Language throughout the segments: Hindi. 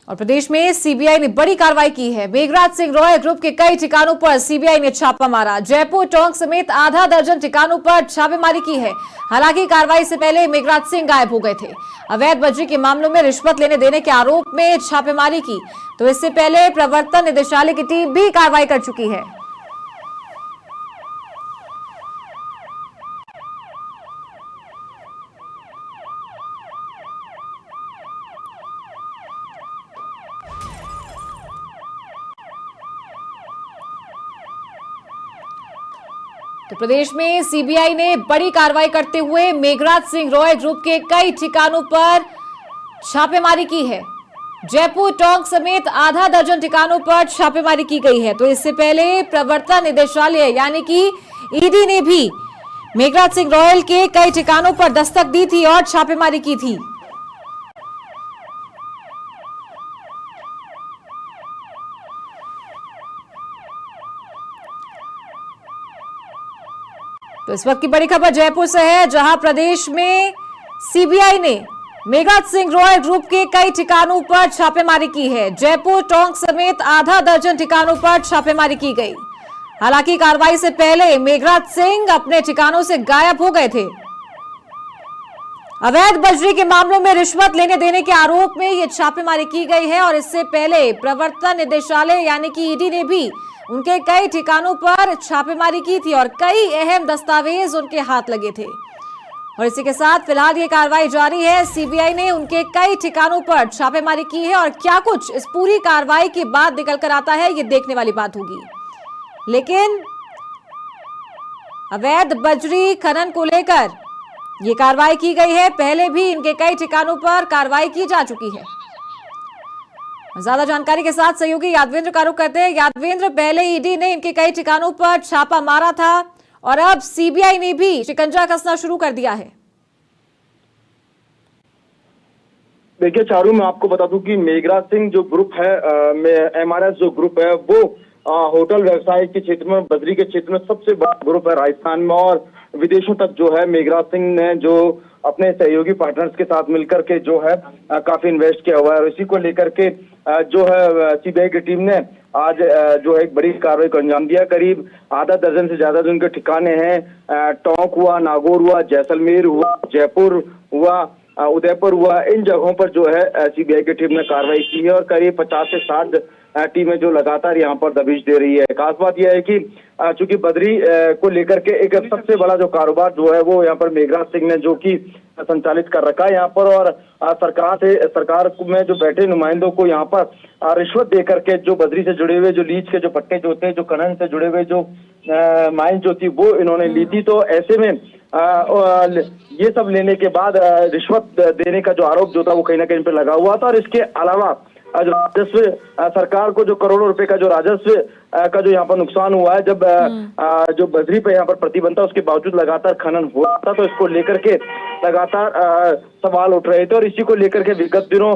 और प्रदेश में सीबीआई ने बड़ी कार्रवाई की है। मेघराज सिंह रॉय ग्रुप के कई ठिकानों पर सीबीआई ने छापा मारा। जयपुर, टोंक समेत आधा दर्जन ठिकानों पर छापेमारी की है। हालांकि कार्रवाई से पहले मेघराज सिंह गायब हो गए थे। अवैध बजरी के मामलों में रिश्वत लेने देने के आरोप में छापेमारी की, तो इससे पहले प्रवर्तन निदेशालय की टीम भी कार्रवाई कर चुकी है। तो प्रदेश में सीबीआई ने बड़ी कार्रवाई करते हुए मेघराज सिंह रॉय ग्रुप के कई ठिकानों पर छापेमारी की है। जयपुर, टोंक समेत आधा दर्जन ठिकानों पर छापेमारी की गई है। तो इससे पहले प्रवर्तन निदेशालय यानी कि ईडी ने भी मेघराज सिंह रॉयल के कई ठिकानों पर दस्तक दी थी और छापेमारी की थी। तो इस वक्त की बड़ी खबर जयपुर से है, जहां प्रदेश में सीबीआई ने मेघराज सिंह रॉय ग्रुप के कई ठिकानों पर छापेमारी की है। जयपुर, टोंक समेत आधा दर्जन ठिकानों पर छापेमारी की गई। हालांकि कार्रवाई से पहले मेघराज सिंह अपने ठिकानों से गायब हो गए थे। अवैध बजरी के मामलों में रिश्वत लेने देने के आरोप में यह छापेमारी की गई है और इससे पहले प्रवर्तन निदेशालय यानी कि ईडी ने भी उनके कई ठिकानों पर छापेमारी की थी और कई अहम दस्तावेज उनके हाथ लगे थे। और इसी के साथ फिलहाल ये कार्रवाई जारी है। सीबीआई ने उनके कई ठिकानों पर छापेमारी की है और क्या कुछ इस पूरी कार्रवाई के बाद निकल कर आता है, ये देखने वाली बात होगी। लेकिन अवैध बजरी खनन को लेकर ये कार्रवाई की गई है। पहले भी इनके कई ठिकानों पर कार्रवाई की जा चुकी है। ज्यादा जानकारी के साथ सहयोगी यादवेंद्र का रुख करते हैं। यादवेंद्र, पहले ईडी ने इनके कई ठिकानों पर छापा मारा था और अब सीबीआई ने भी शिकंजा कसना शुरू कर दिया है। देखिए चारू, मैं आपको बता दूं कि मेघराज सिंह जो ग्रुप है, एमआरएस जो ग्रुप है, वो होटल व्यवसाय के क्षेत्र में, बजरी के क्षेत्र में सबसे बड़ा ग्रुप है राजस्थान में। और विदेशों तक जो है मेघराज सिंह ने जो अपने सहयोगी पार्टनर्स के साथ मिलकर के जो है काफी इन्वेस्ट किया हुआ है। और इसी को लेकर के जो है सीबीआई की टीम ने आज जो है एक बड़ी कार्रवाई को अंजाम दिया। करीब आधा दर्जन से ज्यादा जो उनके ठिकाने हैं, टोंक हुआ, नागौर हुआ, जैसलमेर हुआ, जयपुर हुआ, उदयपुर हुआ, इन जगहों पर जो है सीबीआई की टीम ने कार्रवाई की है। और करीब 50 से 60 टीमें जो लगातार यहाँ पर दबिश दे रही है। खास बात यह है कि चूंकि बजरी को लेकर के एक सबसे बड़ा जो कारोबार जो है वो यहाँ पर मेघराज सिंह ने जो कि संचालित कर रखा है यहाँ पर। और सरकार में जो बैठे नुमाइंदों को यहाँ पर रिश्वत दे करके जो बजरी से जुड़े हुए जो लीज के जो पट्टे जो होते हैं, जो खनन से जुड़े हुए जो माइन जो थी वो इन्होंने ली थी। तो ऐसे में ये सब लेने के बाद रिश्वत देने का जो आरोप जो था वो कहीं ना कहीं पे लगा हुआ था। और इसके अलावा जो राजस्व, सरकार को जो करोड़ों रुपए का जो राजस्व का जो यहाँ पर नुकसान हुआ है, जब जो बजरी पे यहाँ पर प्रतिबंध था उसके बावजूद लगातार खनन हो रहा था, तो इसको लेकर के लगातार सवाल उठ रहे थे। और इसी को लेकर के विगत दिनों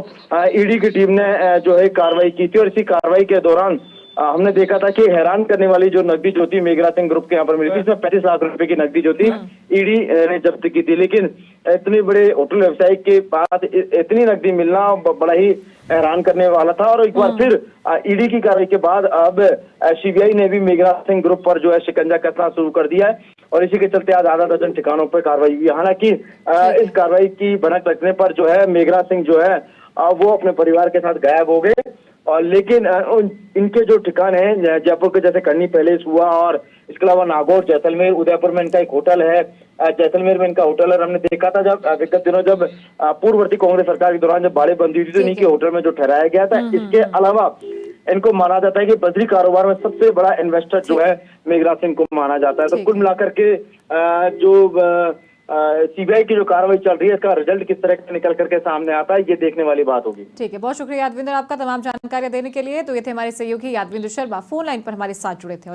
ईडी की टीम ने जो है कार्रवाई की थी। और इसी कार्रवाई के दौरान हमने देखा था कि हैरान करने वाली जो नकदी जो थी मेघराज सिंह ग्रुप के यहाँ पर मिली थी, इसमें 35 लाख रुपए की नकदी जो थी ईडी ने जब्त की थी। लेकिन इतने बड़े होटल व्यवसायी के पास इतनी नकदी मिलना बड़ा ही हैरान करने वाला था। और एक बार फिर ईडी की कार्रवाई के बाद अब सीबीआई ने भी मेघराज सिंह ग्रुप पर जो है शिकंजा कसना शुरू कर दिया है। और इसी के चलते आज आधा दर्जन ठिकानों पर कार्रवाई हुई। हालांकि इस कार्रवाई की भनक लगने पर जो है मेघराज सिंह जो है वो अपने परिवार के साथ गायब हो गए। और लेकिन इनके जो ठिकाने हैं जयपुर के, जैसे करनी पैलेस हुआ, और इसके अलावा नागौर, जैसलमेर, उदयपुर में इनका एक होटल है, जैसलमेर में इनका होटल है। हमने देखा था जब विगत दिनों जब पूर्ववर्ती कांग्रेस सरकार के दौरान जब बाड़े बंदी हुई थी तो इन्हीं के होटल में जो ठहराया गया था। इसके अलावा इनको माना जाता है कि बजरी कारोबार में सबसे बड़ा इन्वेस्टर जो है मेघराज सिंह को माना जाता है। तो कुल मिलाकर के जो सीबीआई की जो कार्रवाई चल रही है, इसका रिजल्ट किस तरह से निकल करके सामने आता है, ये देखने वाली बात होगी। ठीक है, बहुत शुक्रिया यादवेंद्र आपका तमाम जानकारी देने के लिए। तो ये थे हमारे सहयोगी यादवेंद्र शर्मा, फोन लाइन पर हमारे साथ जुड़े थे।